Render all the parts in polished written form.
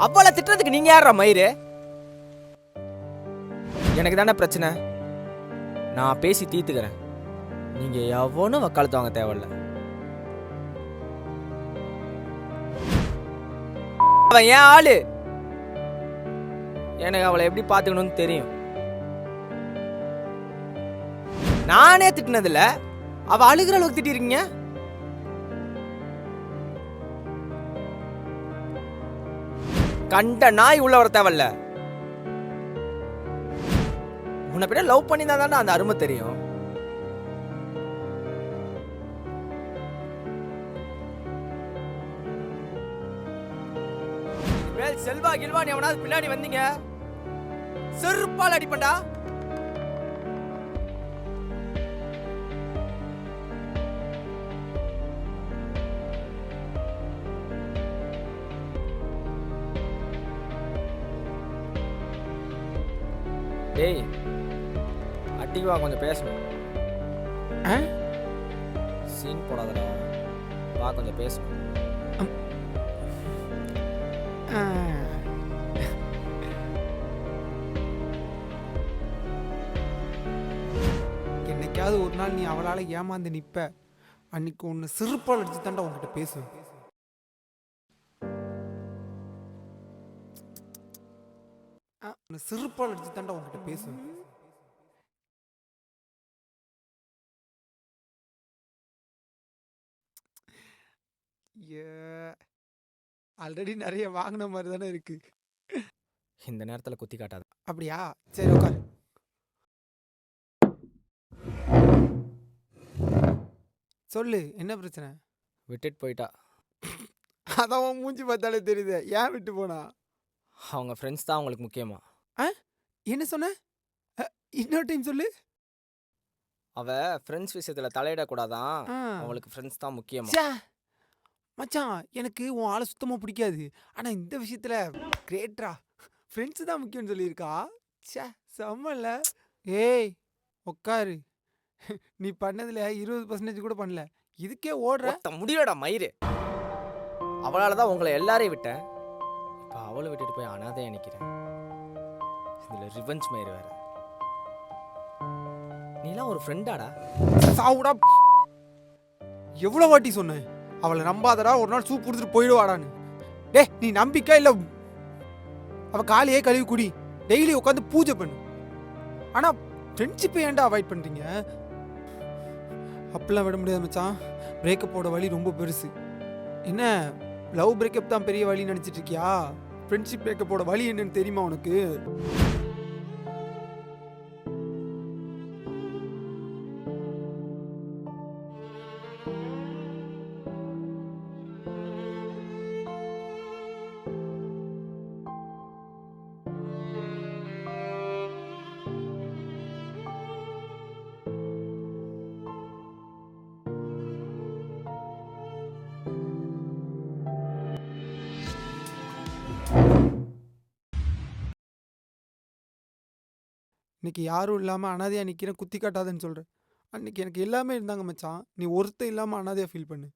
அவளை திட்டுறதுக்கு நீங்க யாரா மயிறு? எனக்கு தானே பிரச்சனை. நான் பேசி தீர்த்துக்கிறேன். நீங்க எவனும் வக்காலத்து வாங்க தேவையில்ல. அவன் ஏன் ஆளு. எனக்கு அவளை எப்படி பாத்துக்கணும்னு தெரியும். நானே திட்டினதில்ல, அவ அழுகிற அளவுக்கு திட்டிருக்கீங்க. கண்ட நாய் உள்ள வர தேவையில்ல. உன்னை பின்ன லவ் பண்ணி தான் அந்த அருமை தெரியும். செல்வா கில்வா நீ எவனாவது பின்னாடி வந்தீங்க செருப்பால் அடிப்பண்டா. டேய் அட்டிவா கொஞ்சம் பேசணும். சீன் போடாதடா, வா கொஞ்சம் பேசணும். என்னைக்காவது ஒரு நாள் நீ அவளால் ஏமாந்து நிற்ப, அன்னைக்கு ஒன்று சிறுப்பால் அடிச்சு தாண்டா உங்ககிட்ட பேசுவேன். சிறுப்பால் அடிச்சு தாண்டா உங்ககிட்ட பேசுவேன். ஆல்ரெடி நிறைய வாங்கின மாதிரி தானே இருக்கு. இந்த நேரத்தில் குத்தி காட்டாத. அப்படியா? சரி உட்கார். சொல்லு, என்ன பிரச்சனை? விட்டுட்டு போயிட்டா. அதான் மூஞ்சி பார்த்தாலே தெரியுது. ஏன் விட்டு போனா? அவங்க ஃப்ரெண்ட்ஸ் தான் அவங்களுக்கு முக்கியமா? என்ன சொன்ன? இன்னொரு டைம் சொல்லு. அவ ஃப்ரெண்ட்ஸ் விஷயத்துல தலையிடக்கூடாதான், அவங்களுக்கு ஃப்ரெண்ட்ஸ் தான் முக்கியமா. மச்சான், எனக்கு உன் ஆளை சுத்தமாக பிடிக்காது. ஆனால் இந்த விஷயத்தில் கிரேட்ரா, ஃப்ரெண்ட்ஸு தான் முக்கியம்னு சொல்லியிருக்கா. சே செம்மல்ல. ஏய் உக்காரு. நீ பண்ணதில் 20% கூட பண்ணல, இதுக்கே ஓடுற. முடியலடா மயிறு. அவளால் தான் உங்களை எல்லாரையும் விட்டேன். இப்போ அவளை விட்டுட்டு போய் அனாதையா நிற்கிறேன். இதில் ரிவெஞ்ச் மயிறு வேற. நீலாம் ஒரு ஃப்ரெண்டாடா? சாவுடா. எவ்வளோ வாட்டி சொன்னேன் அவளை நம்பாதடா, ஒரு நாள் சூப் கொடுத்துட்டு போயிடுவாடான்னு. டே நீ நம்பிக்கை இல்லை. அவள் காலையே கழுவி குடி, டெய்லி உட்காந்து பூஜை பண்ணு. ஆனால் ஃப்ரெண்ட்ஷிப்பை ஏன்டா அவாய்ட் பண்ணுறீங்க? அப்படிலாம் விட முடியாது மச்சான். பிரேக்கப்போட வழி ரொம்ப பெருசு. என்ன லவ் பிரேக்கப் தான் பெரிய வழி நினச்சிட்டு இருக்கியா? ஃப்ரெண்ட்ஷிப் பிரேக்கப்போட வழி என்னன்னு தெரியுமா உனக்கு? இன்னைக்கு யாரும் இல்லாமல் அனாதையாக நிற்கிறேன், குத்தி காட்டாதுன்னு சொல்கிறேன். அன்றைக்கி எனக்கு எல்லாமே இருந்தாங்க மச்சான். நீ ஒருத்தன் இல்லாமல் அனாதையாக ஃபீல் பண்ணு.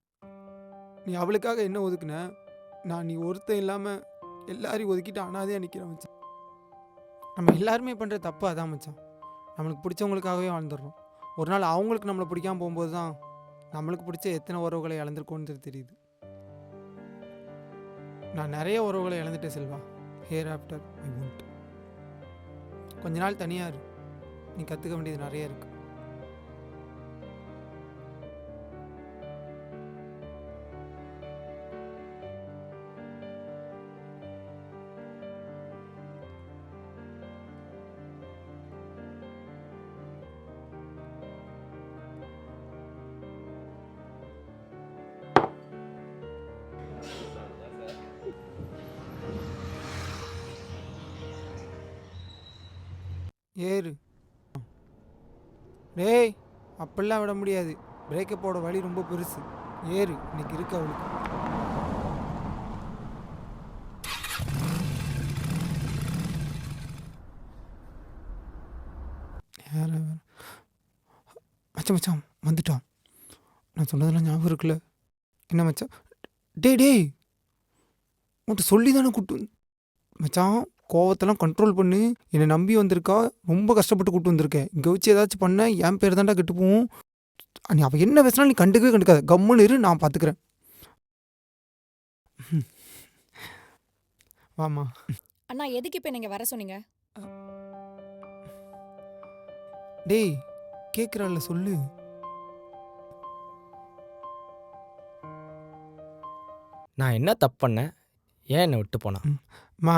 நீ அவளுக்காக என்ன ஒதுக்குன? நான் நீ ஒருத்தன் இல்லாமல் எல்லாரையும் ஒதுக்கிட்டு அனாதையாக நிற்கிறேன் மச்சான். நம்ம எல்லாருமே பண்ணுற தப்பு அதான் மச்சான். நம்மளுக்கு பிடிச்சவங்களுக்காகவே வாழ்ந்துடுறோம். ஒரு நாள் அவங்களுக்கு நம்மளை பிடிக்காமல் போகும்போது தான் நம்மளுக்கு பிடிச்ச எத்தனை உறவுகளை இழந்திருக்கோன்னு தெரியுது. நான் நிறைய உறவுகளை இழந்துட்டேன் Selva. Hereafter I want. கொஞ்ச நாள் தனியாக இரு, நீ கற்றுக்க வேண்டியது நிறைய இருக்கு. ஏறு. டேய் அப்படிலாம் விட முடியாது. பிரேக்கப்போட வழி ரொம்ப பெருசு. ஏறு, இன்னைக்கு இருக்கு அவளுக்கு. மச்சான் மச்சான் வந்துட்டான். நான் சொன்னதெல்லாம் ஞாபகம் இருக்குல்ல? என்ன மச்சான்? டேய் உன்கிட்ட சொல்லி தானே கூட்டு மச்சான் கோவத்தெல்லாம் கண்ட்ரோல் பண்ணு. என்னை நம்பி வந்திருக்கா, ரொம்ப கஷ்டப்பட்டு கூட்டு வந்திருக்கேன். இங்கே வச்சு ஏதாச்சும் பண்ண என் பேர் தான்டா கெட்டு போகும். நீ அவள் என்ன பேசினாலும் நீ கண்டுக்கவே கண்டுக்காத. கம்முன்னு இரு, நான் பார்த்துக்கிறேன். வாமா. அண்ணா எதுக்கு இப்போ நீங்க வர சொன்னீங்க? டேய் கேட்குறாள்ல சொல்லு. நான் என்ன தப்பு பண்ணேன்? ஏன் என்னை விட்டு போனான்? மா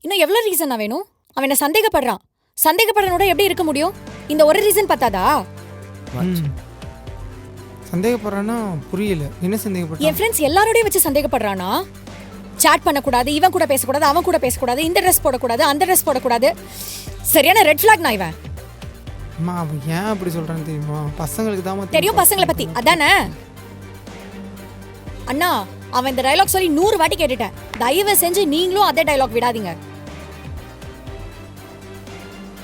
இன்னும் எவ்வளவு ரீசன் வேணும்? அவன் என்ன சந்தேகப்படுறான். சந்தேகப்படுறனோட எப்படி இருக்க முடியும்? இந்த ஒரு ரீசன் பத்தாதா? சந்தேகப்படுறான்னா புரியல. என்ன என் சந்தேகப்படுறான்? ஃப்ரெண்ட்ஸ் எல்லாரோடையும் வச்சு சந்தேகப்படுறானா? சாட் பண்ணக்கூடாது, இவன் கூட பேசக்கூடாது, அவன் கூட பேசக்கூடாது, இந்த ட்ரெஸ் போடக்கூடாது, அந்த ட்ரெஸ் போடக்கூடாது. சரியான ரெட் ஃபிளாக் நான் இவன். அம்மா அவன் ஏன் அப்படி சொல்கிறான்னு தெரியுமா? பசங்களுக்கு தான் தெரியும் பசங்களை பத்தி, அதானே? அண்ணா அவன் இந்த டயலாக் சொல்லி 100 வாட்டி கேட்டுட்டேன். தயவு செஞ்சு நீங்களும் அதே டயலாக் விடாதீங்க.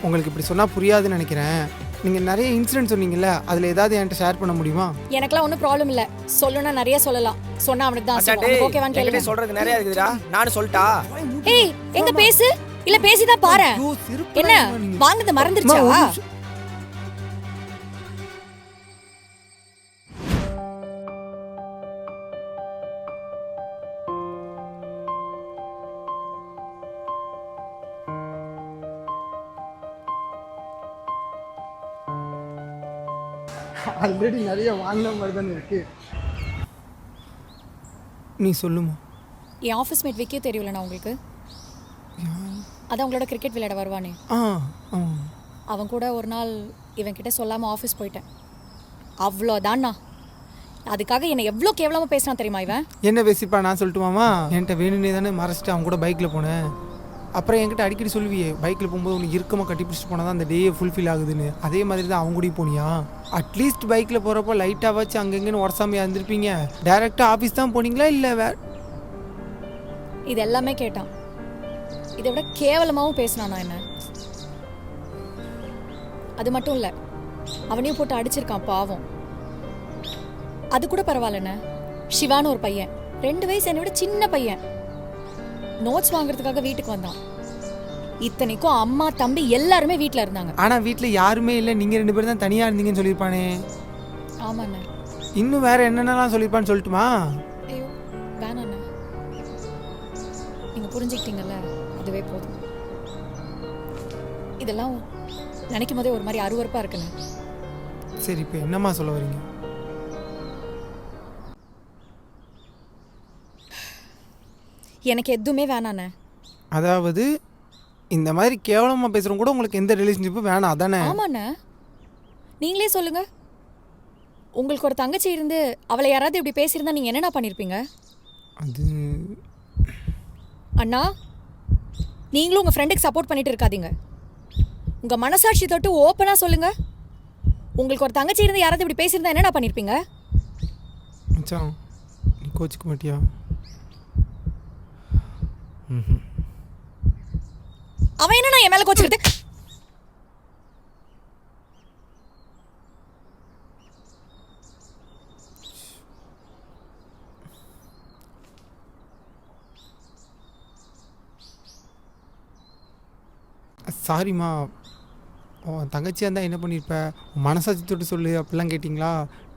உங்களுக்கு இப்படி சொன்னால் புரியாதுன்னு நினைக்கிறேன். நீங்கள் நிறைய இன்சிடென்ட் சொன்னீங்கல்ல, அதில் ஏதாவது என்கிட்ட ஷேர் பண்ண முடியுமா? எனக்கெல்லாம் ஒன்றும் ப்ராப்ளம் இல்லை. சொல்லணும்னா நிறைய சொல்லலாம். சொன்னா அவனுக்கு தான் அச்சாண்டே, ஓகேவான்னு என்கிட்ட கேளுங்க. சொல்றதுக்கு நிறைய இருக்குதுடா. நானும் சொல்லிட்டா? ஏய் எங்க பேசு, இல்ல பேசிதான் பாரு. ஐயோ, சிரிப்புடா என்ன நீங்க. வாங்குறது மறந்துருச்சா? அம்மா, ஒரு நிமிஷம். ஆல்ரெடி நிறைய வாங்கின மாதிரி தானே இருக்கு. நீ சொல்லுமா. என் ஆஃபீஸ் மேட் விக்கியும் தெரியலண்ணா உங்களுக்கு? அதான் உங்களோட கிரிக்கெட் விளையாட வருவானே, ஆ அவன் கூட ஒரு நாள் இவன் கிட்ட சொல்லாம ஆஃபீஸ் போயிட்டேன். அவ்வளோதான்ண்ணா. அதுக்காக என்னை எவ்வளோ கேவலமா பேசினான் தெரியுமா இவன்? என்ன பேசிப்பா, நான் சொல்லட்டுமாமா? என்கிட்ட வேணும்னே தானே மறைச்சிட்டு அவன் கூட பைக்கில் போனேன். அப்புறம் என்கிட்ட அடிக்கடி சொல்லுவியே, பைக்கில் போகும்போது உனக்கு இறுக்கமாக கட்டி பிடிச்சிட்டு போனால் தான் அந்த டேயை ஃபுல்ஃபில் ஆகுதுன்னு. அதே மாதிரி தான் அவங்க கூடயும் போனியா? அட்லீஸ்ட் பைக்கில் போகிறப்போ லைட்டாக வச்சு அங்கங்கன்னு உரசாமையாக இருந்திருப்பீங்க. டேரெக்டாக ஆஃபீஸ் தான் போனீங்களா இல்லை இது எல்லாமே கேட்டான். இதை விட கேவலமாவும் பேசினானா என்ன? அது மட்டும் இல்ல, அவனையும் போட்டு அடிச்சிருக்கான் பாவம். அது கூட பரவாயில்லண்ணே. சிவான்னு ஒரு பையன், 2 வயசு என்னை விட சின்ன பையன், நோட்ஸ் வாங்குறதுக்காக வீட்டுக்கு வந்தான். இத்தனைக்கும் அம்மா தம்பி எல்லாருமே வீட்டில் இருந்தாங்க. ஆனால் வீட்டில் யாருமே இல்லை, நீங்கள் 2 பேரும் தான் தனியாக இருந்தீங்கன்னு சொல்லியிருப்பானே. ஆமாண்ணே. இன்னும் வேற என்னென்னலாம் சொல்லியிருப்பான்னு சொல்லட்டுமா? ஐயோ வேணாண்ணே, நீங்கள் புரிஞ்சுக்கிட்டீங்கல்ல, அதுவே போதும். இதெல்லாம் நினைக்கும் போதே ஒரு மாதிரி அருவருப்பாக இருக்குண்ணே. சரி, இப்போ என்னம்மா சொல்ல வரீங்க? எனக்கு எதுவுமே வேணாண்ணே. அதாவது இந்த மாதிரி கேவலமாக பேசுகிறவங்க கூட உங்களுக்கு எந்த ரிலேஷன்ஷிப்பும் வேணாம் அதானே? ஆமாண்ணே, நீங்களே சொல்லுங்க. உங்களுக்கு ஒரு தங்கச்சி இருந்து அவளை யாராவது இப்படி பேசியிருந்தா நீங்கள் என்னென்ன பண்ணியிருப்பீங்க? அது அண்ணா, நீங்களும் உங்கள் ஃப்ரெண்டுக்கு சப்போர்ட் பண்ணிட்டு இருக்காதீங்க. உங்கள் மனசாட்சி தொட்டு ஓப்பனாக சொல்லுங்க. உங்களுக்கு ஒரு தங்கச்சி இருந்து யாராவது இப்படி பேசியிருந்தா என்னென்ன பண்ணியிருப்பீங்க? மச்சான், நீ கோச்சிக்க மாட்டியா? அவன் என்ன என் மேலே கோச்சிக்கிட்டு? சாரிம்மா, உன் தங்கச்சியாக இருந்தால் என்ன பண்ணியிருப்ப? உன் மனசாட்சி தொட்டு சொல்லு. அப்படிலாம் கேட்டிங்களா?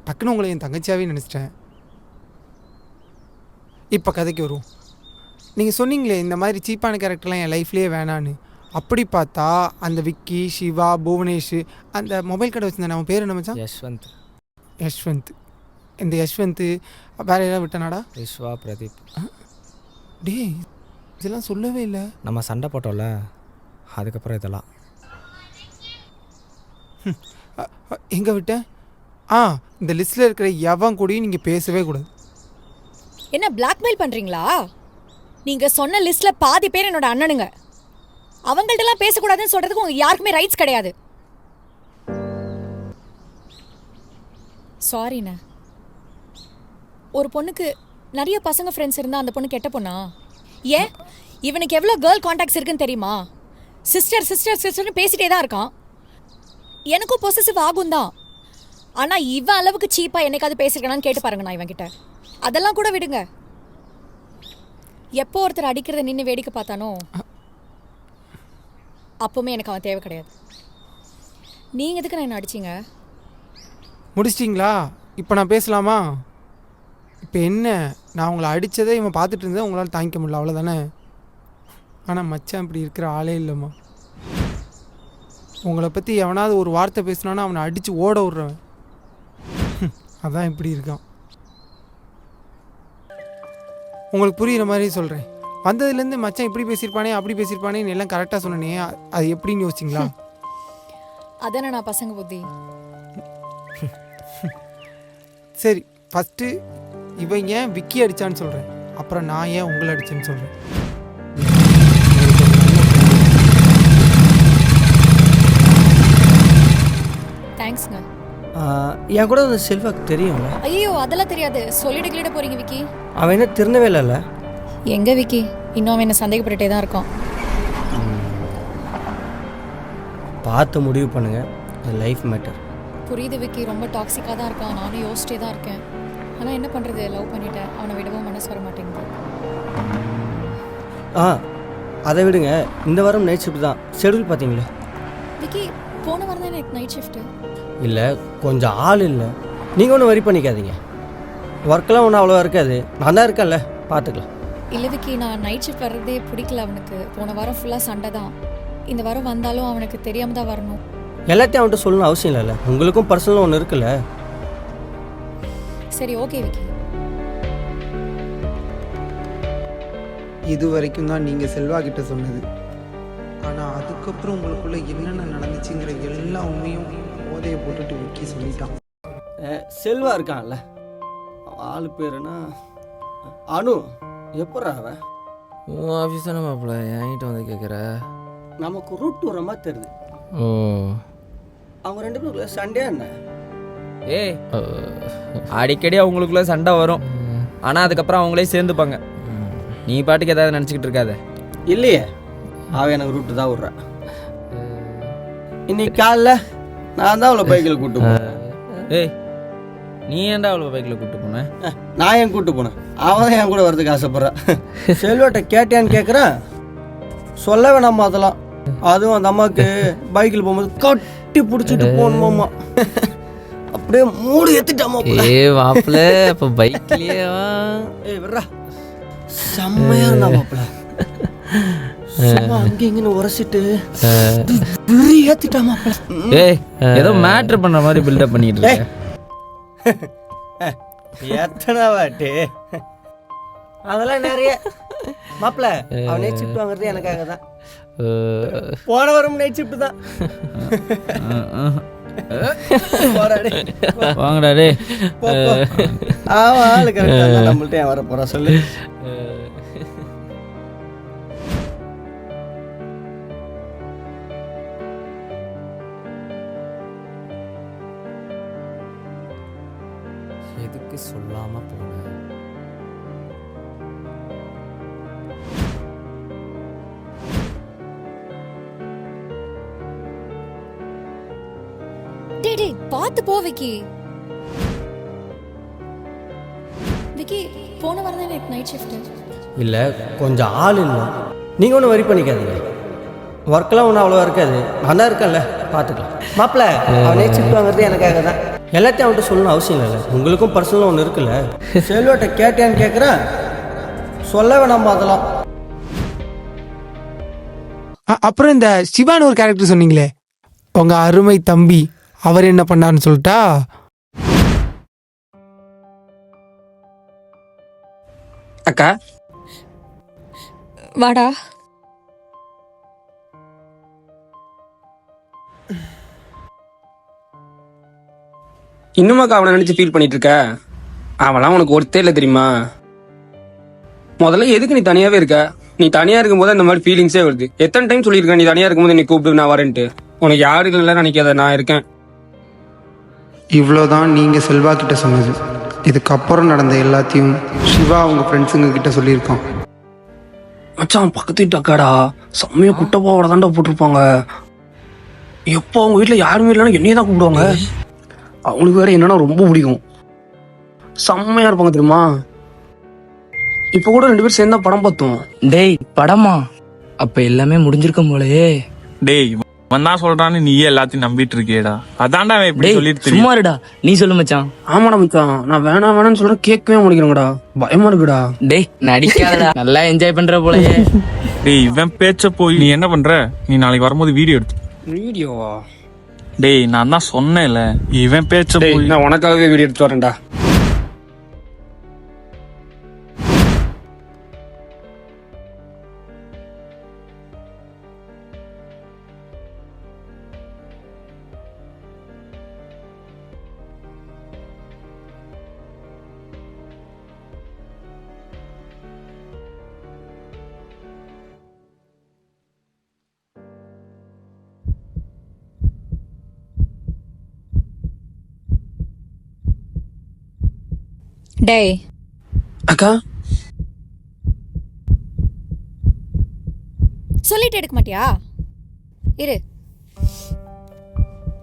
டக்குன்னு உங்களை என் தங்கச்சியாகவே நினச்சிட்டேன். இப்போ கதைக்கு வருவோம். நீங்கள் சொன்னீங்களே இந்த மாதிரி சீப்பான கேரக்டர்லாம் என் லைஃப்லேயே வேணான்னு. அப்படி பார்த்தா அந்த விக்கி, சிவா, புவனேஷ், அந்த மொபைல் கடை வச்சுருந்தேன், அவன் பேர் என்ன மச்சான்? யஷ்வந்த். யஷ்வந்த். இந்த யஷ்வந்த் வேறு ஏதாவது விட்டானாடா? விஸ்வா, பிரதீப். டேய் இதெல்லாம் சொல்லவே இல்லை. நம்ம சண்டை போட்டோம்ல, அதுக்கப்புறம் இதெல்லாம். எங்கே விட்டேன்? இந்த லிஸ்ட்டில் இருக்கிற எவன் கூடயும் நீங்கள் பேசவே கூடாது. என்ன பிளாக்மெயில் பண்ணுறீங்களா? நீங்கள் சொன்ன லிஸ்ட்டில் பாதி பேர் என்னோட அண்ணனுங்க. அவங்கள்ட்டலாம் பேசக்கூடாதுன்னு சொல்கிறதுக்கு உங்களுக்கு யாருக்குமே ரைட்ஸ் கிடையாது. சாரிண்ணே. ஒரு பொண்ணுக்கு நிறைய பசங்க ஃப்ரெண்ட்ஸ் இருந்தால் அந்த பொண்ணு கெட்ட பொண்ணா? ஏன் இவனுக்கு எவ்வளோ கேர்ள் கான்டாக்ட்ஸ் இருக்குன்னு தெரியுமா? சிஸ்டர் சிஸ்டர் சிஸ்டர்னு பேசிட்டே தான் இருக்கான். எனக்கும் பொசசிவ் ஆகும் தான். ஆனால் இவன் அளவுக்கு சீப்பாக என்னைக்காவது பேசியிருக்கானான்னு கேட்டு பாருங்க நான் இவன்கிட்ட. அதெல்லாம் கூட விடுங்க. எப்போ ஒருத்தர் அடிக்கிறத நின்று வேடிக்கை பார்த்தானோ அப்பவுமே எனக்கு அவன் தேவை கிடையாது. நீங்கள் எதுக்கு நான் என்ன அடிச்சிங்க? முடிச்சிட்டிங்களா? இப்போ நான் பேசலாமா? இப்போ என்ன, நான் உங்களை அடித்ததே இவன் பார்த்துட்டு இருந்தேன், உங்களால் தாங்கிக்க முடியல, அவ்வளோதானே? ஆனால் மச்சான் இப்படி இருக்கிற ஆளே இல்லைம்மா. உங்களை பற்றி எவனாவது ஒரு வார்த்தை பேசினானா அவனை அடித்து ஓட விட்றவன். அதான் இப்படி இருக்கான். உங்களுக்கு புரிகிற மாதிரி சொல்கிறேன். வந்ததுலேருந்து மச்சான் இப்படி பேசியிருப்பானே அப்படி பேசியிருப்பானேன்னு எல்லாம் கரெக்டாக சொன்னனே, அது எப்படின்னு யோசிச்சிங்களா? அதானே நான் பசங்க புத்தி. சரி, ஃபஸ்ட்டு இவன் ஏன் விக்கி அடித்தான்னு சொல்கிறேன், அப்புறம் நான் ஏன் உங்களை அடித்தேன்னு சொல்கிறேன். தேங்க்ஸ்ங்க. என் கூட அந்த செல்வாக்கு தெரியும்ல. ஐயோ அதெல்லாம் தெரியாது. சொல்லிட்டு கிளிட போறீங்க விக்கி. அவன் என்ன திருந்தவே இல்லைல்ல? எங்க விக்கி, இன்னும் அவன் என்ன சந்தேகப்பட்டுட்டே தான் இருக்கான். பார்த்து முடிவு பண்ணுங்க, லைஃப் மேட்டர். புரியுது விக்கி, ரொம்ப டாக்ஸிக்காக தான் இருக்கான். நானும் யோசிச்சிட்டே தான் இருக்கேன். ஆனால் என்ன பண்ணுறது, லவ் பண்ணிட்டேன். அவனை விடவும் மனசு வர மாட்டேங்குது. அதை விடுங்க, இந்த வாரம் நைட் ஷிஃப்ட் தான். ஷெடியூல் பார்த்தீங்களா? விக்கி, போன வாரம் தான் எனக்கு நைட் ஷிஃப்ட்டு. இல்லை, கொஞ்சம் ஆள் இல்லை. நீங்கள் ஒன்றும் வரி பண்ணிக்காதீங்க. ஒர்க்கெலாம் ஒன்றும் அவ்வளோவா இருக்காது. நான் தான் இருக்கேன்ல, பார்த்துக்கலாம். இல்லை விக்கி, நான் நைட் ஷிஃப்ட் வர்றதே பிடிக்கல அவனுக்கு. போன வாரம் ஃபுல்லாக சண்டை தான். இந்த வாரம் வந்தாலும் அவனுக்கு தெரியாமல் தான் வரணும். எல்லாத்தையும் அவன்கிட்ட சொல்லணும் அவசியம் இல்லைல்ல. உங்களுக்கும் பர்சனலாக ஒன்று இருக்குல்ல. சரி ஓகே விக்கி. இது வரைக்கும் தான் நீங்கள் செல்வா கிட்ட சொன்னது. ஆனால் அதுக்கப்புறம் உங்களுக்குள்ள என்னென்ன நடந்துச்சுங்கிற எல்லா உண்மையும் போதையை போட்டுட்டு விக்கி சொல்லிட்டான். செல்வா இருக்கான்ல, ஆளு பேருனா அனு. எப்பட்றா அவன்? உன் ஆஃபீஸ் தானே மாப்பிள்ள, என்கிட்ட வந்து கேட்குற? நமக்கு ரூட் வர மாதிரி தெரியுது. ஓ, அவங்க 2 பேருக்குள்ள சண்டே என்ன? ஏய், அடிக்கடி அவங்களுக்குள்ள சண்டை வரும். ஆனால் அதுக்கப்புறம் அவங்களே சேர்ந்துப்பாங்க. நீ பாட்டுக்கு ஏதாவது நினச்சிக்கிட்டு இருக்காத. இல்லையே, அவன் எனக்கு ரூட்டு தான் விட்றான். இன்னைக்கு காலைல நான் தான் அவளை பைக்கில் கூப்பிட்டு போனேன். ஏய், நீ ஏன்டா அவ்வளோ பைக்கில் கூப்பிட்டு போனேன்? நான் ஏன் கூப்பிட்டு போனேன்? அவன் தான் என் கூட வரதுக்கு ஆசைப்பட்றான். செல்வாட்ட கேட்டியான்னு கேட்குறான். சொல்ல வேணாமா அதெல்லாம். அதுவும் அந்த அம்மாவுக்கு பைக்கில் போகும்போது கட்டி பிடிச்சிட்டு போகணுமாம்மா. அப்படியே மூடு ஏற்றிட்டாமா. ஏ மாப்பிள்ள, இப்போ பைக்லேயே ஏய் விட்றா, செம்மையா இருந்தா மாப்பிள்ள. சும்மா அங்கே இங்கன்னு உரசிட்டு ஏற்றிட்டா மாப்பிள்ள. ஏய், ஏதோ மேட்ரு பண்ணுற மாதிரி பில்டப் பண்ணிட்டு இருக்க. எத்தனை வாட்டு அதெல்லாம் நிறைய மாப்பிள்ள. அவன் நைட் ஷிஃப்ட் வாங்குறது எனக்காக தான். போன வாரம் நைட் ஷிஃப்ட் தான். வாங்கடா டே. அவன் ஆளு கரெக்டாக நம்மள்ட்ட ஏன் வர போறா சொல்லு. எதுக்கு சொல்லாம போன? டேய் டேய், பார்த்து போ விக்கி. விக்கி, போன வாரம் தான் எனக்கு நைட் ஷிஃப்ட்டு. இல்லை, கொஞ்சம் ஆள் இல்லை. நீங்கள் ஒன்றும் வரி பண்ணிக்காதீங்க. ஒர்க்கெலாம் ஒன்றும் அவ்வளோவா இருக்காது. நான் தான் இருக்கேன்ல, பார்த்துக்கலாம். மாப்பிள்ள, அவன் நைட் ஷிஃப்ட் வாங்குறது எனக்காக தான். எல்லாத்தையும் அவன்கிட்ட சொல்லணும் அவசியம் இல்லைல்ல. உங்களுக்கும் பர்சனலாக ஒன்று இருக்குல்ல. செல்வாட்ட கேட்டியான்னு கேட்குறேன். சொல்ல வேணாமா அதெல்லாம். அப்புறம் இந்த சிவான்னு ஒரு கேரக்டர் சொன்னீங்களே, உங்கள் அருமை தம்பி, அவர் என்ன பண்ணாருன்னு சொல்லிட்டா? அக்கா வாடா. இன்னுமாக்கா அவனை நினைச்சு ஃபீல் பண்ணிட்டு இருக்க? அவன்லாம் உனக்கு ஒருத்தே இல்லை தெரியுமா? முதல்ல எதுக்கு நீ தனியாவே இருக்க? நீ தனியா இருக்கும்போது இந்த மாதிரி ஃபீலிங்ஸே வருது. எத்தனை டைம் சொல்லியிருக்கேன் நீ தனியா இருக்கும்போது நீ கூப்பிட்டு நான் வரேன்ட்டு. உனக்கு யாரும் இல்லைன்னா நினைக்காத, நான் இருக்கேன். இவ்வளோதான் நீங்கள் செல்வா கிட்ட சொன்னது. இதுக்கப்புறம் நடந்த எல்லாத்தையும் சிவா அவங்க ஃப்ரெண்ட்ஸுங்க கிட்ட சொல்லியிருக்கான். மச்சான், பக்கத்து வீட்டு அக்காடா, செம்மையா குட்டப்பாவோட தாண்டா போட்டிருப்பாங்க. எப்போ அவங்க வீட்டுல யாருமே இல்லைன்னா என்னையே தான் கூப்பிடுவாங்க. அவங்களுக்கு வேற என்னன்னா ரொம்ப பிடிக்கும். செம்மையா இருப்பாங்க தெரியுமா? இப்ப கூட 2 பேரும் சேர்ந்தா படம் பார்த்தோம். டேய், படமா? அப்ப எல்லாமே முடிஞ்சிருக்கும் போலயே. டேய் இவன் தான் சொல்றான்னு நீயே எல்லாத்தையும் நம்பிட்டு இருக்கியேடா. அதான்டா அவன் இப்படி டேய் சொல்லிட்டு சும்மா தெரியும். இருடா, நீ சொல்லு மச்சான். ஆமாடா மச்சான், நான் வேணாம்னு சொல்றேன், கேட்கவே முடிக்கிறேங்கடா. பயமா இருக்குடா. டேய் நடிக்காதடா, நல்லா என்ஜாய் பண்ற போலயே. டேய் இவன் பேச்ச போய் நீ என்ன பண்ற? நீ நாளைக்கு வரும்போது வீடியோ எடுத்து. வீடியோவா? டேய் நான் தான் சொன்னேன்ல, இவன் பேச்ச டேய் போய். நான் உனக்காகவே வீடியோ எடுத்து வரேன்டா. டேய் அக்கா சொல்லிட்டு எடுக்க மாட்டியா? இரு.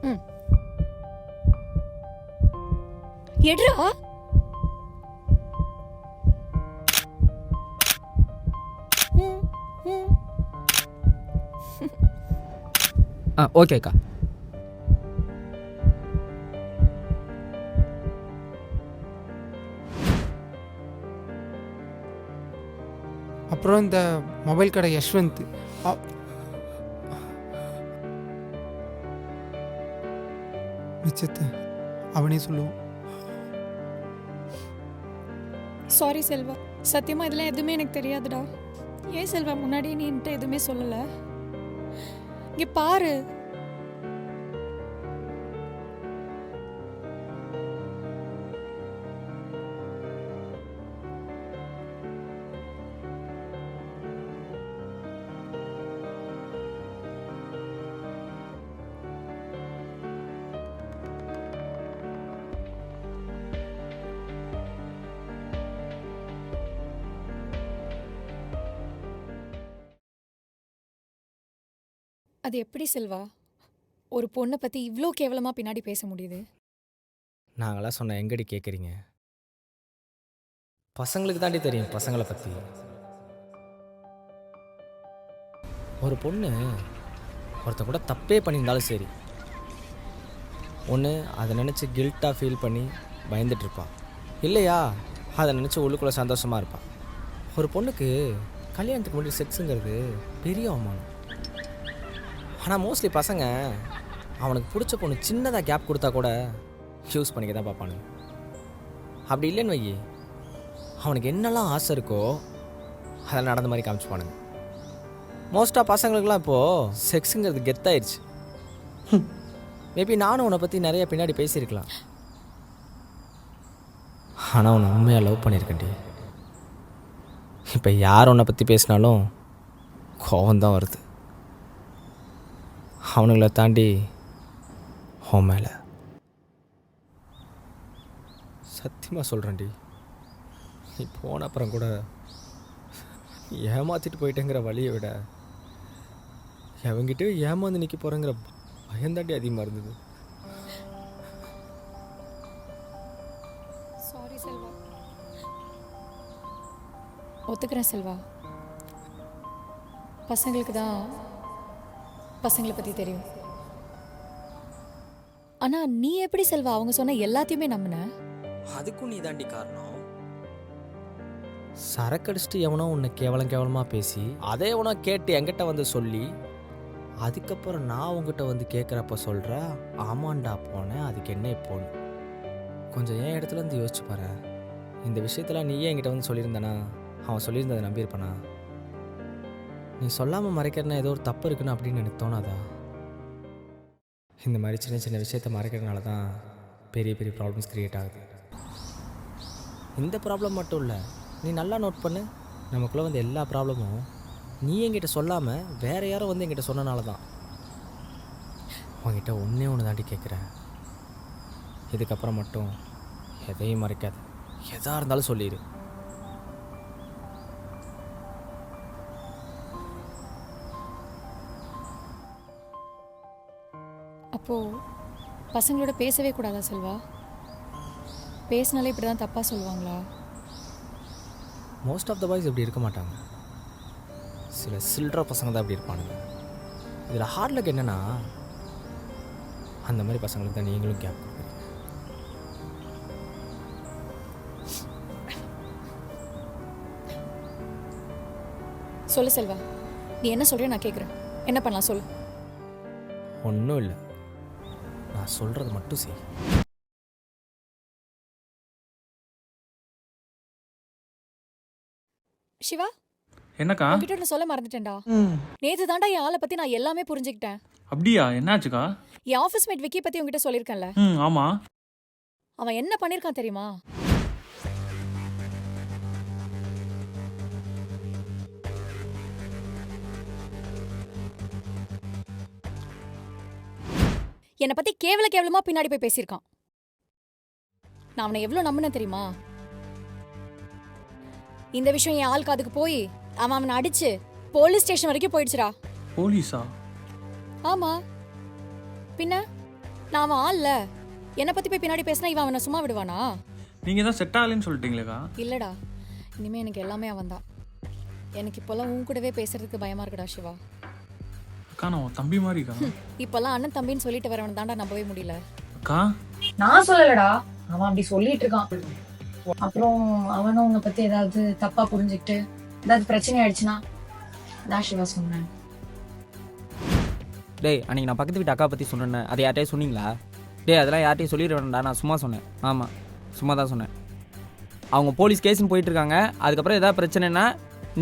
ம். எடுறா. ஓகேக்கா. அப்புறம் இந்த மொபைல் கடை யஷ்வந்த் மிச்சத்தை அவனே சொல்லுவான். சாரி செல்வா, சத்தியமா இதெல்லாம் எதுவுமே எனக்கு தெரியாதுடா. ஏன் செல்வா முன்னாடியே நீ என்கிட்ட எதுவுமே சொல்லல? இங்க பாரு. அது எப்படி செல்வா ஒரு பொண்ணை பத்தி இவ்ளோ கேவலமா பின்னாடி பேச முடியுது? நாங்களாம் சொன்ன எங்கடி கேட்குறீங்க? பசங்களுக்கு தாண்டி தெரியும் பசங்களை பற்றி. ஒரு பொண்ணு ஒருத்த கூட தப்பே பண்ணியிருந்தாலும் சரி, ஒன்று அதை நினச்சி கில்ட்டாக ஃபீல் பண்ணி பயந்துட்டுருப்பான், இல்லையா அதை நினச்சி உள்ளுக்குள்ளே சந்தோஷமாக இருப்பான். ஒரு பொண்ணுக்கு கல்யாணத்துக்கு முன்னாடி செக்ஸுங்கிறது பெரிய அவமானம். ஆனால் மோஸ்ட்லி பசங்க அவனுக்கு பிடிச்ச பொண்ணு சின்னதாக கேப் கொடுத்தா கூட யூஸ் பண்ணிக்க தான் பார்ப்பானுங்க. அப்படி இல்லைன்னு வை, அவனுக்கு என்னெல்லாம் ஆசை இருக்கோ அதெல்லாம் நடந்த மாதிரி காமிச்சுப்பானுங்க. மோஸ்ட்டாக பசங்களுக்குலாம் இப்போது செக்ஸுங்கிறது கெத்தாயிடுச்சு. மேபி நானும் உன்னை பற்றி நிறைய பின்னாடி பேசியிருக்கலாம், ஆனால் உன்னை உண்மையாக லவ் பண்ணியிருக்கேன்டி. இப்போ யார் உன்னை பற்றி பேசினாலும் கோவம்தான் வருது, அவனுங்களை தாண்டி உன் மேலே. சத்தியமாக சொல்கிறேன்டி, நீ போன அப்புறம் கூட ஏமாற்றிட்டு போயிட்டேங்கிற வழியை விட எவங்கிட்டே ஏமாந்து நிற்க போகிறேங்கிற பயந்தாண்டி அதிகமாக இருந்தது. சாரி செல்வா. ஒத்துக்கிறேன் செல்வா, பசங்களுக்கு தான் பசங்களை பற்றி தெரியும். ஆனா நீ எப்படி செல்வா அவங்க சொன்ன எல்லாத்தையுமே நம்பின? அதுக்கும் நீ தாண்டி காரணம். சரக்கடிச்சிட்டு எவனோ உன்னை கேவலமாக பேசி அதே எவனோ கேட்டு என்கிட்ட வந்து சொல்லி, அதுக்கப்புறம் நான் உங்ககிட்ட வந்து கேட்குறப்ப சொல்கிறா ஆமாண்டா போனேன், அதுக்கு என்ன இப்போன்னு. கொஞ்சம் என் இடத்துல இருந்து யோசிச்சு பாரு. இந்த விஷயத்தில் நீயே என்கிட்ட வந்து சொல்லியிருந்தானா அவன் சொல்லியிருந்ததை நம்பியிருப்பானா? நீ சொல்லாமல் மறைக்கிறனா ஏதோ ஒரு தப்பு இருக்குன்னு அப்படின்னு எனக்கு தோணாதா? இந்த மாதிரி சின்ன சின்ன விஷயத்தை மறைக்கிறதுனால தான் பெரிய பெரிய ப்ராப்ளம்ஸ் க்ரியேட் ஆகுது. இந்த ப்ராப்ளம் மட்டும் இல்லை, நீ நல்லா நோட் பண்ணு, நமக்குள்ளே வந்து எல்லா ப்ராப்ளமும் நீ என்கிட்ட சொல்லாமல் வேறு யாரும் வந்து என்கிட்ட சொன்னனால தான். உங்ககிட்ட ஒன்று தாண்டி கேட்குறேன், இதுக்கப்புறம் மட்டும் எதையும் மறைக்காது, எதாக இருந்தாலும் சொல்லிடு. அப்போ பசங்களோட பேசவே கூடாதா செல்வா? பேசினாலே இப்படி தான் தப்பாக சொல்லுவாங்களா? மோஸ்ட் ஆஃப் த பாய்ஸ் இப்படி இருக்க மாட்டாங்க, சில சில்ட்ர பசங்க தான் இப்படி இருப்பானுங்க. இதில் ஹார்ட் லக் என்னன்னா, அந்த மாதிரி பசங்களுக்கு தான் நீங்களும் கேப் கொடுக்குறீங்க. சொல்லு செல்வா, நீ என்ன சொல்றியோ நான் கேட்குறேன். என்ன பண்ணலாம் சொல்லு. ஒன்றும் இல்லை, நான் சொல்கிறது மட்டும் செய். சிவா, என்னக்கா? உன்கிட்ட ஒன்று சொல்ல மறந்துட்டேன்டா. நேத்து தாண்டா என் ஆளை பத்தி நான் எல்லாமே புரிஞ்சுக்கிட்டேன். அப்படியா? என்னாச்சுக்கா? என் ஆஃபீஸ் மேட் விக்கி பத்தி உன்கிட்ட சொல்லியிருக்கேன்ல, ஆமா. அவன் என்ன பண்ணியிருக்கான் தெரியுமா? என்னை பத்தி கேவலமா பின்னாடி போய் பேசியிருக்கான். நான் அவனை எவ்வளவு நம்பினேன் தெரியுமா? இந்த விஷயம் என் ஆள் காதுக்கு போய் அவனை அடிச்சு போலீஸ் ஸ்டேஷன் வரைக்கும் போயிடுச்சுடா. போலீஸா? ஆமா, பின்ன நான் அவன் ஆள்ல. என்னை பத்தி போய் பின்னாடி பேசினா இவன் அவனை சும்மா விடுவானா? நீங்க தான் செட் ஆகலன்னு சொல்லிட்டீங்களேக்கா? இல்லடா, இனிமே எனக்கு எல்லாமே அவன் தான். எனக்கு இப்போல்லாம் உன் கூடவே பேசுறதுக்கு பயமா இருக்குடா சிவா. அக்கா, நான் உன் தம்பி மாதிரிக்கா. இப்போல்லாம் அண்ணன் தம்பின்னு சொல்லிட்டு வரவன் தாண்டா நம்பவே முடியல. அக்கா, நான் சொல்லலடா, அவன் அப்படி சொல்லிட்டு இருக்கான். அப்புறம் அவனும் உன்னை பத்தி ஏதாவது தப்பா புரிஞ்சுக்கிட்டு ஏதாவது பிரச்சனை ஆயிடுச்சுன்னா நான் சிவா சொன்னேன். டேய், அன்றைக்கி நான் பக்கத்து வீட்டு அக்கா பற்றி சொன்னேன், அதை யார்ட்டையும் சொன்னீங்களா? டேய், அதெல்லாம் யார்ட்டையும் சொல்லிட வேண்டாம், நான் சும்மா சொன்னேன். ஆமாம், சும்மா தான் சொன்னேன். அவங்க போலீஸ் கேஸ்ன்னு போயிட்டுருக்காங்க. அதுக்கப்புறம் எதாவது பிரச்சனைனா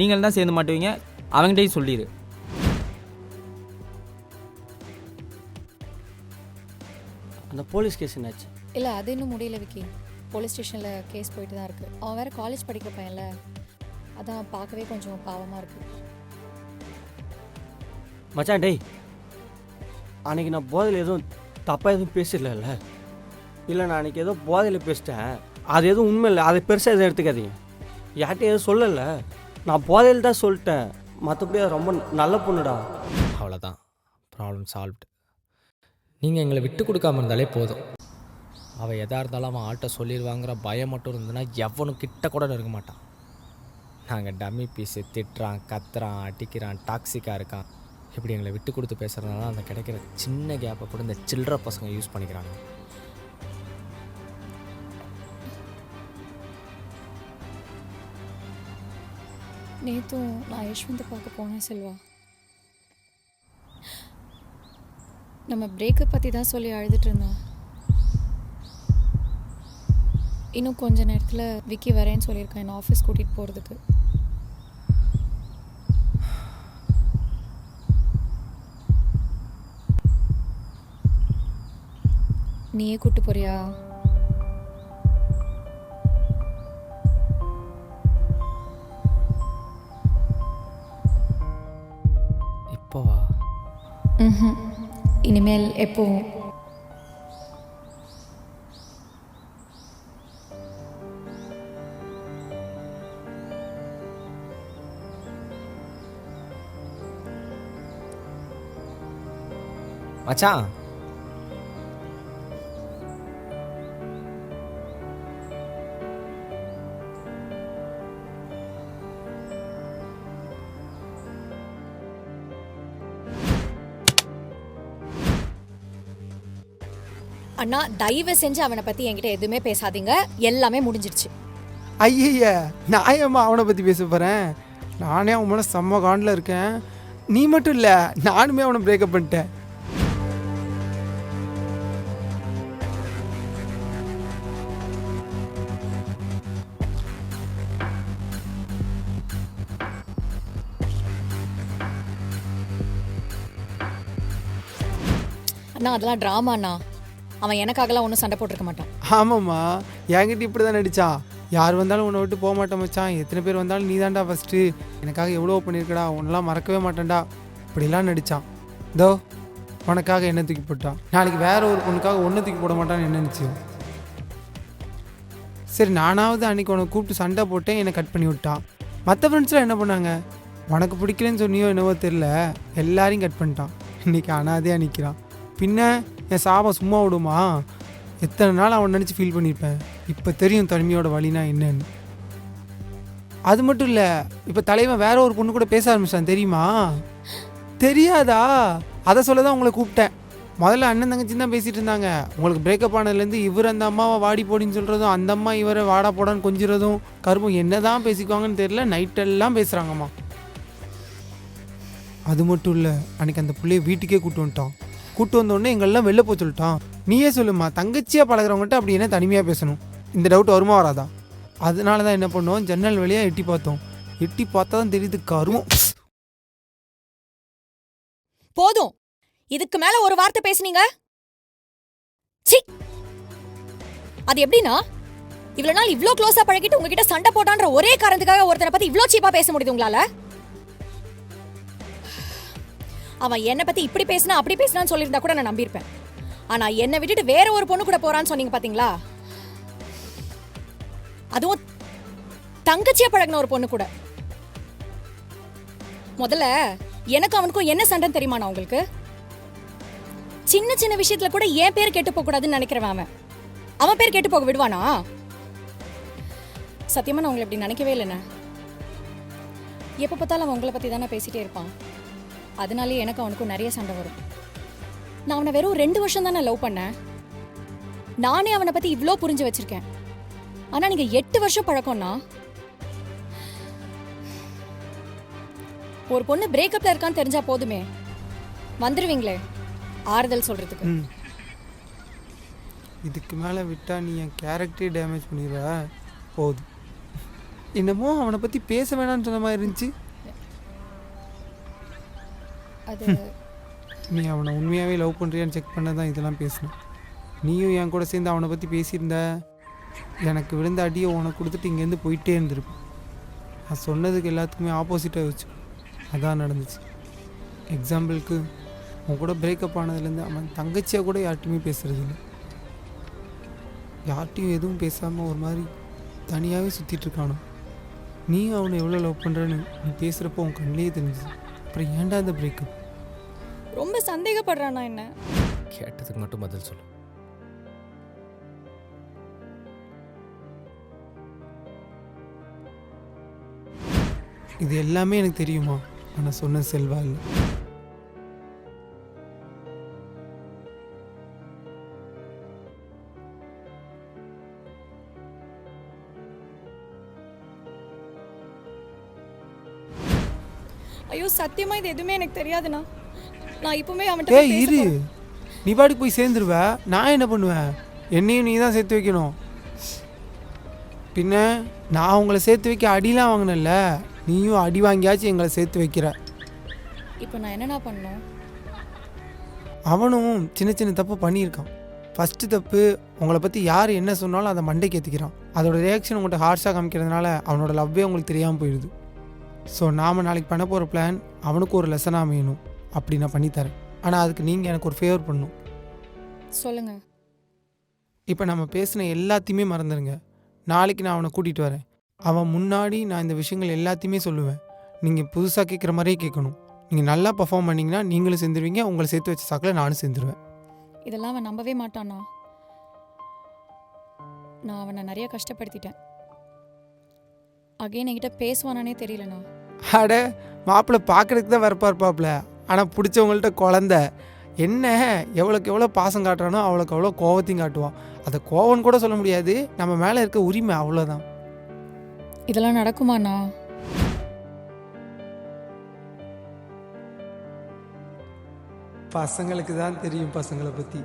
நீங்கள் தான் சேர்ந்து மாட்டுவீங்க, அவங்ககிட்டையும் சொல்லிடு. அந்த போலீஸ் கேஸ் என்னாச்சு? இல்ல, அது இன்னும் முடியல விக்கி. போலீஸ் ஸ்டேஷன்ல கேஸ் போயிட்டு தான் இருக்கு. அவன் வேற காலேஜ் படிக்கிற பையன்ல, அதான் பார்க்கவே கொஞ்சம் பாவமா இருக்கு. மச்சான், டேய், அன்றைக்கி நான் போதையில் எதுவும் தப்பாக எதுவும் பேசிடல. இல்லை, நான் அன்றைக்கி ஏதோ போதையில் பேசிட்டேன், அது எதுவும் உண்மை இல்லை. அதை பெருசாக எதுவும் எடுத்துக்காதீங்க. யார்கிட்டையும் எதுவும் சொல்லலை, நான் போதையில் தான் சொல்லிட்டேன். மற்றபடி அது ரொம்ப நல்ல பொண்ணுடா. அவ்வளோதான், ப்ராப்ளம் சால்வ்டு. நீங்கள் எங்களை விட்டு கொடுக்காம இருந்தாலே போதும். அவள் எதாக இருந்தாலும் அவன் ஆள்கிட்ட சொல்லிடுவாங்கிற பயம் மட்டும் இருந்ததுன்னா எவனும் கிட்ட கூட இருக்க மாட்டான். நாங்கள் டம்மி பீஸு, திட்டுறான், கத்துறான், அடிக்கிறான், டாக்ஸிக்காக இருக்கான், இப்படி எங்களை விட்டு கொடுத்து பேசுகிறதுனால அந்த கிடைக்கிற சின்ன கேப்பை கூட இந்த சில்லற பசங்க யூஸ் பண்ணிக்கிறாங்க. நேத்தும் நான் யஷ்வந்தை பார்க்க போனேன் செல்வா. நம்ம பிரேக்கப் பற்றி தான் சொல்லி அழுதுட்டு இருந்தோம். இன்னும் கொஞ்ச நேரத்தில் விக்கி வரேன்னு சொல்லியிருக்கேன் என்ன ஆஃபீஸ் கூட்டிகிட்டு போகிறதுக்கு. நீயே கூட்டு போறியா? இப்போவா? இனிமேல் எப்போவும். மச்சான், அண்ணா, தயவு செஞ்சு அவனை பற்றி என்கிட்ட எதுவுமே பேசாதீங்க, எல்லாமே முடிஞ்சிருச்சு. ஐய, நான் ஏம்மா அவனை பற்றி பேச போகிறேன்? நானே அவன் மேலே செம்ம காண்டில் இருக்கேன். நீ மட்டும் இல்லை, நானுமே அவனை பிரேக்கப் பண்ணிட்டேன். அண்ணா, அதெல்லாம் ட்ராமாண்ணா. அவன் எனக்காகலாம் ஒன்றும் சண்டை போட்டிருக்க மாட்டான். ஆமாம்மா, என்கிட்ட இப்படி தான் நடித்தான். யார் வந்தாலும் உன்னை விட்டு போக மாட்டேன் மச்சான், எத்தனை பேர் வந்தாலும் நீ தான்டா ஃபஸ்ட்டு, எனக்காக எவ்வளோ பண்ணியிருக்கடா, உன்னெலாம் மறக்கவே மாட்டேன்டா, இப்படிலாம் நடித்தான். இதோ உனக்காக என்ன தூக்கி போட்டான். நாளைக்கு வேற ஒரு பொண்ணுக்காக ஒன்றை தூக்கி போட மாட்டான்னு என்ன நிச்சயம்? சரி, நானாவது அன்றைக்கி உனக்கு கூப்பிட்டு சண்டை போட்டேன், என்னை கட் பண்ணி விட்டான். மற்ற ஃப்ரெண்ட்ஸ்லாம் என்ன பண்ணாங்க? உனக்கு பிடிக்கலன்னு சொன்னியோ என்னவோ தெரில, எல்லாரையும் கட் பண்ணிட்டான். இன்றைக்கி அனாதையாக நிற்கிறான். பின்ன என் சாபம் சும்மா விடுமா? எத்தனை நாள் அவன் நினச்சி ஃபீல் பண்ணியிருப்பேன். இப்போ தெரியும் தனிமையோட வழினா என்னன்னு. அது மட்டும் இல்லை, இப்போ தலைவன் வேற ஒரு பொண்ணு கூட பேச ஆரம்பிச்சான், தெரியுமா? தெரியாதா? அதை சொல்ல தான் உங்களை கூப்பிட்டேன். முதல்ல அண்ணன் தங்கச்சி தான் பேசிகிட்டு இருந்தாங்க. உங்களுக்கு பிரேக்கப் ஆனதுலேருந்து இவர் அந்த அம்மாவை வாடி போடின்னு சொல்கிறதும், அந்த அம்மா இவரை வாடா போடான்னு கொஞ்சிறதும், கரும்பும் என்ன தான் பேசிக்குவாங்கன்னு தெரியல. நைட்டெல்லாம் பேசுகிறாங்கம்மா. அது மட்டும் இல்லை, அன்றைக்கி அந்த பிள்ளைய வீட்டுக்கே கூப்பிட்டு வந்துட்டான். கூப்பிட்டு வந்தோடனே எங்களெல்லாம் வெளில போய் சொல்லிட்டான். நீயே சொல்லுமா, தங்கச்சியாக பழகிறவங்ககிட்ட அப்படி என்ன தனிமையாக பேசணும்? இந்த டவுட் வருமா வராதா? அதனால தான் என்ன பண்ணுவோம், ஜன்னல் வழியாக எட்டி பார்த்தோம். எட்டி பார்த்தா தான் தெரியுது கருமம். போதும், இதுக்கு மேல ஒரு வார்த்தை பேசுனீங்க. சி, அது எப்படின்னா இவ்வளவு நாள் இவ்ளோ க்ளோஸா பழகிட்டு உங்ககிட்ட சண்டை போட்டான்ற ஒரே காரணத்துக்காக ஒருத்தரை பத்தி இவ்ளோ சீப்பா பேச முடியுது உங்களால? அவன் என்னை பத்தி இப்படி பேசினா அப்படி பேசினான்னு சொல்லியிருந்தா கூட நான் நம்பியிருப்பேன். ஆனா என்னை விட்டுட்டு வேற ஒரு பொண்ணு கூட போறான்னு சொன்னீங்க பாத்தீங்களா? அதுவும் தங்கச்சியா பழகின ஒரு பொண்ணு கூட. முதல்ல எனக்கு அவனுக்கும் என்ன சண்டைன்னு தெரியுமா உங்களுக்கு? சின்ன சின்ன விஷயத்துல கூட என் பேர் கெட்டு போக கூடாதுன்னு நினைக்கிறவன் அவன் பேர் கெட்டு போக விடுவானா? சத்தியமா நான் உங்களை இப்படி நினைக்கவே இல்லைண்ணே. எப்ப பார்த்தாலும் அவன் உங்களை பத்தி தானே பேசிட்டே இருப்பான். அதனாலே எனக்கு அவனுக்கும் நிறைய சண்டை வரும். நான் அவனை வெறும் 2 வருஷம் தானே லவ் பண்ணேன். நானே அவனை பத்தி இவ்ளோ புரிஞ்சு வச்சிருக்கேன். ஆனா நீங்க 8 வருஷம் பழக்கம்னா, ஒரு பொண்ணு பிரேக்கப்ல இருக்கான்னு தெரிஞ்சா போதுமே வந்துருவீங்களே ஆறுதல் சொல்றதுக்கு. இதுக்கு மேலே விட்டால் நீ என் கேரக்டரே டேமேஜ் பண்ணிடுவ. போதும். என்னமோ அவனை பற்றி பேச வேணான்னு சொன்ன மாதிரி இருந்துச்சு. அது நீ அவனை உண்மையாகவே லவ் பண்ணுறியான்னு செக் பண்ண தான் இதெல்லாம் பேசணும். நீயும் என் கூட சேர்ந்து அவனை பற்றி பேசியிருந்த, எனக்கு விழுந்த அடியை உனக்கு கொடுத்துட்டு இங்கேருந்து போயிட்டே இருந்திருப்பேன். நான் சொன்னதுக்கு எல்லாத்துக்குமே ஆப்போசிட்டாக வச்சு அதான் நடந்துச்சு. எக்ஸாம்பிளுக்கு, உன் கூட பிரேக்கப் ஆனதுலேருந்து அவன் தங்கச்சியாக கூட யார்ட்டையுமே பேசுகிறது இல்லை. யார்ட்டையும் எதுவும் பேசாமல் ஒரு மாதிரி தனியாகவே சுற்றிட்டுருக்கானோ. நீ அவனை எவ்வளோ லவ் பண்ணுறன்னு நீ பேசுகிறப்போ உன் கண்ணிலே தெரிஞ்சுது. அப்புறம் ஏன்டா அந்த பிரேக்கப்? ரொம்ப சந்தேகப்படுறானா என்ன? கேட்டதுக்கு மட்டும் பதில் சொல்லு. இது எல்லாமே எனக்கு தெரியுமா? ஆனால் சொன்ன செல்வா இல்லை. ஐயோ சத்தியமா இது எதுவுமே எனக்கு தெரியாதுண்ணா. நான் இப்பவுமே அவன்கிட்ட ஏய் இரு, நீ பாட்டுக்கு போய் சேர்ந்துருவ. நான் என்ன பண்ணுவேன்? என்னையும் நீ தான் சேர்த்து வைக்கணும். பின்ன நான் உங்களை சேர்த்து வைக்க அடிலாம் வாங்கினேன்ல, நீயும் அடி வாங்கியாச்சும் எங்களை சேர்த்து வைக்கிற. இப்போ நான் என்னண்ணா பண்ணணும்? அவனும் சின்ன சின்ன தப்பு பண்ணியிருக்கான். ஃபஸ்ட்டு தப்பு, உங்களை பற்றி யார் என்ன சொன்னாலும் அதை மண்டைக்கு ஏற்றிக்கிறான். அதோட ரியாக்ஷன் உங்கள்கிட்ட ஹார்ஷாக காமிக்கிறதுனால அவனோட லவ்வே உங்களுக்கு தெரியாமல் போயிடுது. ஸோ நாம் நாளைக்கு பண்ண போகிற பிளான் அவனுக்கு ஒரு லெசனாக அமையணும். அப்படி நான் பண்ணித்தரேன். ஆனால் அதுக்கு நீங்கள் எனக்கு ஒரு ஃபேவர் பண்ணணும். சொல்லுங்க. இப்போ நம்ம பேசின எல்லாத்தையுமே மறந்துடுங்க. நாளைக்கு நான் அவனை கூட்டிகிட்டு வரேன். அவன் முன்னாடி நான் இந்த விஷயங்கள் எல்லாத்தையுமே சொல்லுவேன். நீங்கள் புதுசாக கேட்குற மாதிரியே கேட்கணும். நீங்கள் நல்லா பர்ஃபார்ம் பண்ணிங்கன்னா நீங்களும் சேர்ந்துருவீங்க. உங்களை சேர்த்து வச்ச சாக்கில் நானும் சேர்ந்துருவேன். இதெல்லாம் அவன் நம்பவே மாட்டானா? நான் அவனை நிறைய கஷ்டப்படுத்திட்டேன். அகைன் என்கிட்ட பேசுவானே தெரியலண்ணா. அட மாப்பிள்ளை பார்க்குறதுக்கு தான் வரப்பா இருப்பாப்புல. ஆனால் பிடிச்சவங்கள்ட்ட குழந்த என்ன எவ்வளோக்கு எவ்வளோ பாசம் காட்டுறானோ அவ்வளோக்கு அவ்வளோ கோவத்தையும் காட்டுவான். அதை கோவம்னு கூட சொல்ல முடியாது, நம்ம மேலே இருக்க உரிமை, அவ்வளோதான். இதெல்லாம் நடக்குமாண்ணா? பசங்களுக்கு தான் தெரியும் பசங்களை பற்றி.